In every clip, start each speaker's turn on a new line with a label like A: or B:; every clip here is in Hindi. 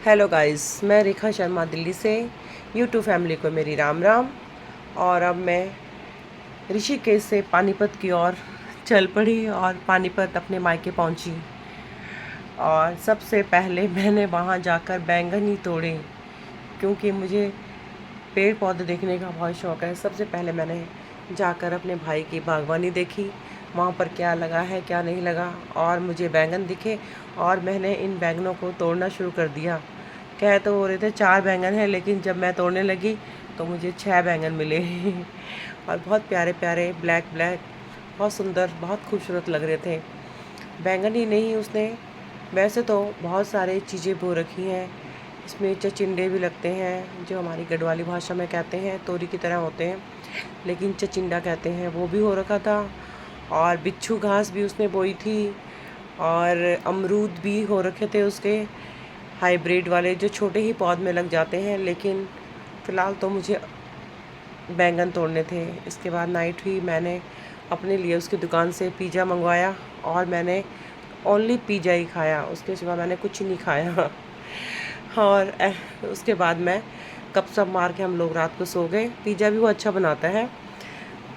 A: हेलो गाइस, मैं रेखा शर्मा दिल्ली से। यूट्यूब फैमिली को मेरी राम राम। और अब मैं ऋषिकेश से पानीपत की ओर चल पड़ी और पानीपत अपने मायके पहुंची। और सबसे पहले मैंने वहां जाकर बैंगन ही तोड़े, क्योंकि मुझे पेड़ पौधे देखने का बहुत शौक़ है। सबसे पहले मैंने जाकर अपने भाई की बागवानी देखी, वहाँ पर क्या लगा है क्या नहीं लगा, और मुझे बैंगन दिखे और मैंने इन बैंगनों को तोड़ना शुरू कर दिया। कह तो हो रहे थे 4 बैंगन हैं, लेकिन जब मैं तोड़ने लगी तो मुझे 6 बैंगन मिले और बहुत प्यारे प्यारे ब्लैक ब्लैक, बहुत सुंदर, बहुत खूबसूरत लग रहे थे। बैंगन ही नहीं, उसने वैसे तो बहुत सारे चीज़ें बो रखी हैं। इसमें चचिंडे भी लगते हैं, जो हमारी गढ़वाली भाषा में कहते हैं तोरी की तरह होते हैं, लेकिन चचिंडा कहते हैं, वो भी हो रखा था। और बिच्छू घास भी उसने बोई थी, और अमरूद भी हो रखे थे उसके, हाइब्रिड वाले जो छोटे ही पौध में लग जाते हैं। लेकिन फ़िलहाल तो मुझे बैंगन तोड़ने थे। इसके बाद नाइट हुई, मैंने अपने लिए उसकी दुकान से पिज़्ज़ा मंगवाया और मैंने ओनली पिज़्ज़ा ही खाया, उसके सिवा मैंने कुछ नहीं खाया और उसके बाद मैं गपशप मार के हम लोग रात को सो गए। पिज़्ज़ा भी वो अच्छा बनाता है,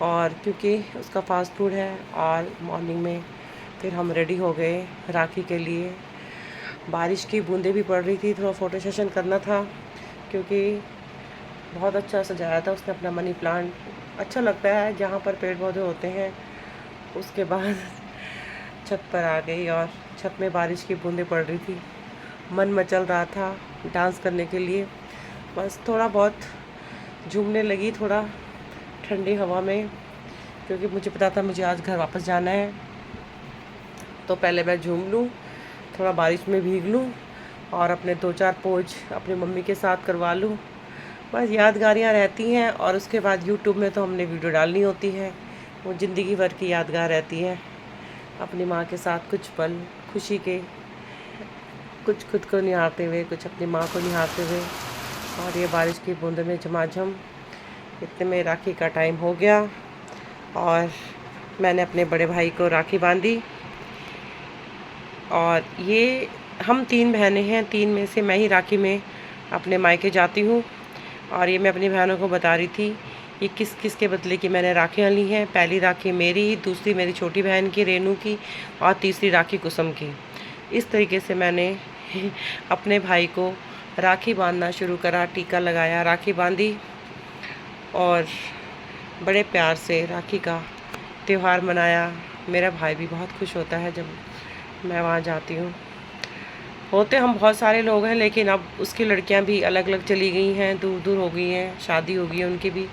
A: और क्योंकि उसका फ़ास्ट फूड है। और मॉर्निंग में फिर हम रेडी हो गए राखी के लिए। बारिश की बूंदें भी पड़ रही थी, थोड़ा फ़ोटो सेशन करना था, क्योंकि बहुत अच्छा सजाया था उसने अपना मनी प्लांट। अच्छा लगता है जहाँ पर पेड़ पौधे होते हैं। उसके बाद छत पर आ गई और छत में बारिश की बूंदें पड़ रही थी। मन मचल रहा था डांस करने के लिए, बस थोड़ा बहुत झूमने लगी, थोड़ा ठंडी हवा में, क्योंकि मुझे पता था मुझे आज घर वापस जाना है। तो पहले मैं झूम लूँ, थोड़ा बारिश में भीग लूँ और अपने 2-4 पोज अपनी मम्मी के साथ करवा लूँ। बस यादगारियाँ रहती हैं, और उसके बाद यूट्यूब में तो हमने वीडियो डालनी होती है, वो ज़िंदगी भर की यादगार रहती है। अपनी माँ के साथ कुछ पल खुशी के, कुछ खुद को निहारते हुए, कुछ अपनी माँ को निहारते हुए, और ये बारिश की बूंदों में झमाझम। इतने में राखी का टाइम हो गया और मैंने अपने बड़े भाई को राखी बांधी। और ये हम 3 बहनें हैं, 3 में से मैं ही राखी में अपने मायके जाती हूँ। और ये मैं अपनी बहनों को बता रही थी ये किस किस के बदले की मैंने राखियाँ ली हैं। पहली राखी मेरी, दूसरी मेरी छोटी बहन की रेनू की, और तीसरी राखी कुसुम की। इस तरीके से मैंने अपने भाई को राखी बांधना शुरू करा, टीका लगाया, राखी बांधी, और बड़े प्यार से राखी का त्यौहार मनाया। मेरा भाई भी बहुत खुश होता है जब मैं वहाँ जाती हूँ। होते हम बहुत सारे लोग हैं, लेकिन अब उसकी लड़कियाँ भी अलग अलग चली गई हैं, दूर दूर हो गई हैं, शादी हो गई है उनकी भी।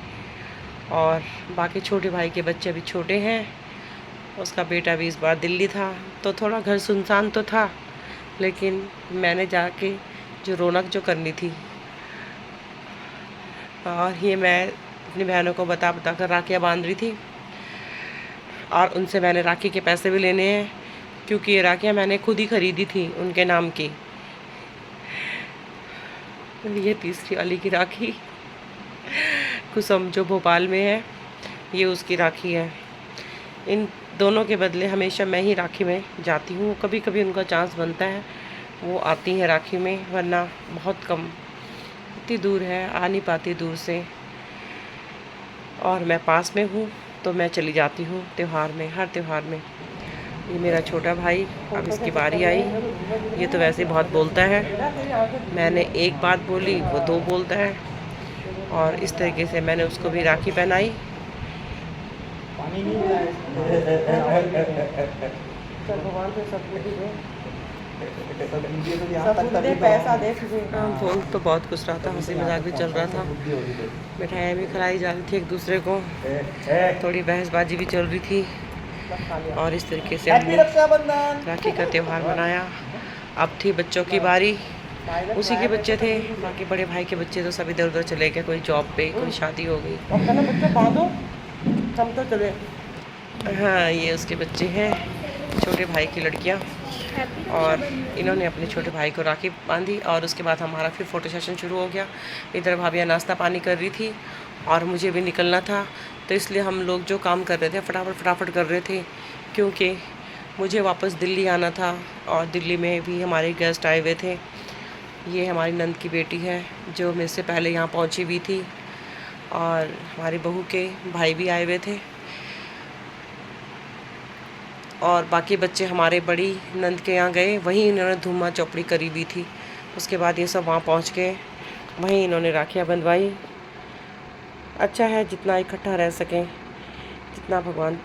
A: और बाकी छोटे भाई के बच्चे अभी छोटे हैं, उसका बेटा भी इस बार दिल्ली था, तो थोड़ा घर सुनसान तो था, लेकिन मैंने जाके जो रौनक जो करनी थी। और ये मैं अपनी बहनों को बता बता कर राखियाँ बांध रही थी, और उनसे मैंने राखी के पैसे भी लेने हैं, क्योंकि ये राखियाँ मैंने खुद ही ख़रीदी थी उनके नाम की। ये तीसरी वाली की राखी कुसुम जो भोपाल में है, ये उसकी राखी है। इन दोनों के बदले हमेशा मैं ही राखी में जाती हूँ। कभी कभी उनका चांस बनता है, वो आती हैं राखी में, वरना बहुत कम, इतनी दूर है, आ नहीं पाती दूर से। और मैं पास में हूँ तो मैं चली जाती हूँ त्यौहार में, हर त्यौहार में। ये मेरा छोटा भाई, अब इसकी बारी आई। ये तो वैसे बहुत बोलता है, मैंने एक बात बोली वो 2 बोलता है। और इस तरीके से मैंने उसको भी राखी पहनाई। भगवान से सब पैसा दे। बोल तो बहुत कुछ रहा था, हंसी मजाक भी चल रहा था, मिठाइयाँ भी खिलाई जा रही थी एक दूसरे को, थोड़ी बहसबाजी भी चल रही थी। और इस तरीके से हमने राखी का त्यौहार मनाया। अब थी बच्चों की बारी, उसी के बच्चे थे, बाकी बड़े भाई के बच्चे तो सब इधर उधर चले गए, कोई जॉब पे, कोई शादी हो गई। हम तो चले। हाँ, ये उसके बच्चे हैं, छोटे भाई की लड़कियाँ। और इन्होंने अपने छोटे भाई को राखी बांधी, और उसके बाद हमारा फिर फ़ोटो सेशन शुरू हो गया। इधर भाभियाँ नाश्ता पानी कर रही थी, और मुझे भी निकलना था, तो इसलिए हम लोग जो काम कर रहे थे फटाफट फटाफट कर रहे थे, क्योंकि मुझे वापस दिल्ली आना था, और दिल्ली में भी हमारे गेस्ट आए हुए थे। ये हमारी नंद की बेटी है जो मेरे से पहले यहाँ पहुँची हुई थी, और हमारी बहू के भाई भी आए हुए थे, और बाकी बच्चे हमारे बड़ी नंद के यहाँ गए, वहीं इन्होंने धूमा चौपड़ी करी हुई थी। उसके बाद ये सब वहाँ पहुँच के वहीं इन्होंने राखियाँ बंधवाई। अच्छा है जितना इकट्ठा रह सकें, जितना भगवान